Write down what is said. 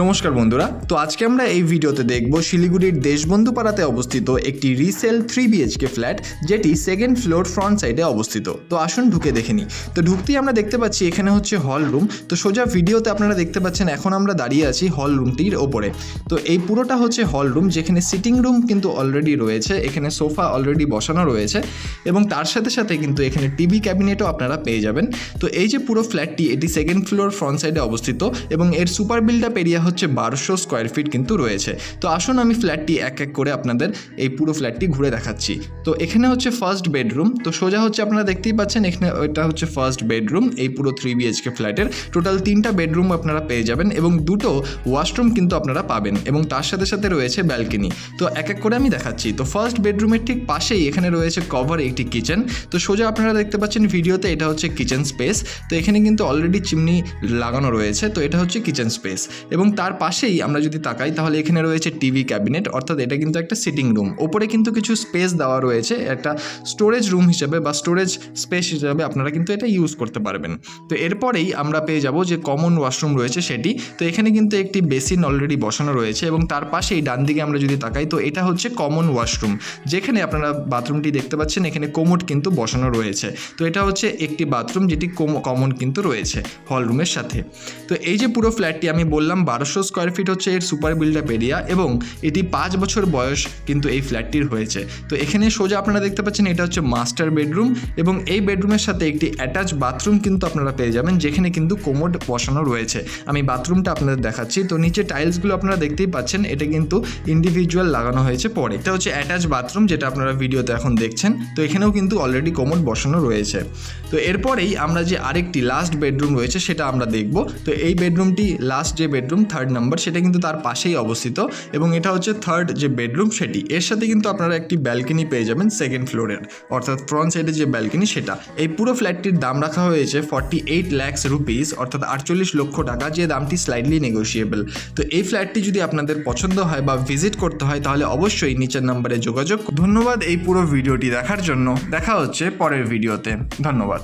নমস্কার বন্ধুরা, তো আজকে আমরা এই ভিডিওতে দেখব শিলিগুড়ির দেশবন্ধু পাড়াতে অবস্থিত একটি রিসেল 3 BHK ফ্ল্যাট, যেটি সেকেন্ড ফ্লোর ফ্রন্ট সাইডে অবস্থিত। তো আসুন ঢুকে দেখে নিই। তো ঢুকতেই আমরা দেখতে পাচ্ছি এখানে হচ্ছে হল রুম। তো সোজা ভিডিওতে আপনারা দেখতে পাচ্ছেন এখন আমরা দাঁড়িয়ে আছি হল রুমটির ওপরে। তো এই পুরোটা হচ্ছে হল রুম, যেখানে সিটিং রুম কিন্তু অলরেডি রয়েছে, এখানে সোফা অলরেডি বসানো রয়েছে এবং তার সাথে সাথে কিন্তু এখানে টিভি ক্যাবিনেটও আপনারা পেয়ে যাবেন। তো এই যে পুরো ফ্ল্যাটটি, এটি সেকেন্ড ফ্লোর ফ্রন্ট সাইডে অবস্থিত এবং এর সুপার বিল্ড আপ এরিয়া হচ্ছে 1200 স্কোয়ার ফিট কিন্তু রয়েছে। তো আসুন আমি ফ্ল্যাটটি এক এক করে আপনাদের এই পুরো ফ্ল্যাটটি ঘুরে দেখাচ্ছি। তো এখানে হচ্ছে ফার্স্ট বেডরুম। তো সোজা হচ্ছে আপনারা দেখতেই পাচ্ছেন এখানে এটা হচ্ছে ফার্স্ট বেডরুম। এই পুরো 3 BHK ফ্ল্যাটের টোটাল 3টা বেডরুম আপনারা পেয়ে যাবেন এবং 2টো ওয়াশরুম কিন্তু আপনারা পাবেন এবং তার সাথে সাথে রয়েছে ব্যালকনি। তো এক এক করে আমি দেখাচ্ছি। তো ফার্স্ট বেডরুমের ঠিক পাশেই এখানে রয়েছে কভার একটি কিচেন। তো সোজা আপনারা দেখতে পাচ্ছেন ভিডিওতে এটা হচ্ছে কিচেন স্পেস। তো এখানে কিন্তু অলরেডি চিমনি লাগানো রয়েছে। তো এটা হচ্ছে কিচেন স্পেস এবং তার পাশেই আমরা যদি তাকাই তাহলে এখানে রয়েছে টিভি ক্যাবিনেট, অর্থাৎ এটা কিন্তু একটা সিটিং রুম। ওপরে কিন্তু কিছু স্পেস দেওয়া রয়েছে, একটা স্টোরেজ রুম হিসেবে বা স্টোরেজ স্পেস হিসেবে আপনারা কিন্তু এটা ইউজ করতে পারবেন। তো এরপরেই আমরা পেয়ে যাব যে কমন ওয়াশরুম রয়েছে সেটি। তো এখানে কিন্তু একটি বেসিন অলরেডি বসানো রয়েছে এবং তার পাশেই ডান দিকে আমরা যদি তাকাই তো এটা হচ্ছে কমন ওয়াশরুম, যেখানে আপনারা বাথরুমটি দেখতে পাচ্ছেন এখানে কোমোড কিন্তু বসানো রয়েছে। তো এটা হচ্ছে একটি বাথরুম যেটি কমন কিন্তু রয়েছে হল রুমের সাথে। তো এই যে পুরো ফ্ল্যাটটি আমি বললাম 1200 স্কোয়ার ফিট হচ্ছে এর সুপার বিল্ড আপ এরিয়া এবং এটি 5 বছর বয়স কিন্তু এই ফ্ল্যাটটির হয়েছে। তো এখানে সোজা আপনারা দেখতে পাচ্ছেন এটা হচ্ছে মাস্টার বেডরুম এবং এই বেডরুমের সাথে একটি অ্যাটাচ বাথরুম কিন্তু আপনারা পেয়ে যাবেন, যেখানে কিন্তু কোমোড বসানো রয়েছে। আমি বাথরুমটা আপনাদের দেখাচ্ছি। তো নিচে টাইলসগুলো আপনারা দেখতেই পাচ্ছেন, এটা কিন্তু ইন্ডিভিজুয়াল লাগানো হয়েছে পরে। এটা হচ্ছে অ্যাটাচ বাথরুম, যেটা আপনারা ভিডিওতে এখন দেখছেন। তো এখানেও কিন্তু অলরেডি কোমোড বসানো রয়েছে। তো এরপরেই আমরা যে আরেকটি লাস্ট বেডরুম রয়েছে সেটা আমরা দেখব। তো এই বেডরুমটি লাস্ট যে বেডরুম 3rd নাম্বার, সেটা কিন্তু তার পাশেই অবস্থিত এবং এটা হচ্ছে 3rd যে বেডরুম সেটি। এর সাথে কিন্তু আপনারা একটি ব্যালকনি পেয়ে যাবেন সেকেন্ড ফ্লোরের, অর্থাৎ ফ্রন্ট সাইডে যে ব্যালকনি সেটা। এই পুরো ফ্ল্যাটটির দাম রাখা হয়েছে 48 lakhs রুপিস, অর্থাৎ 48 লক্ষ টাকা, যে দামটি স্লাইডলি নেগোশিয়েবল। তো এই ফ্ল্যাটটি যদি আপনাদের পছন্দ হয় বা ভিজিট করতে হয় তাহলে অবশ্যই নিচের নাম্বারে যোগাযোগ। ধন্যবাদ এই পুরো ভিডিওটি দেখার জন্য। দেখা হচ্ছে পরের ভিডিওতে। ধন্যবাদ।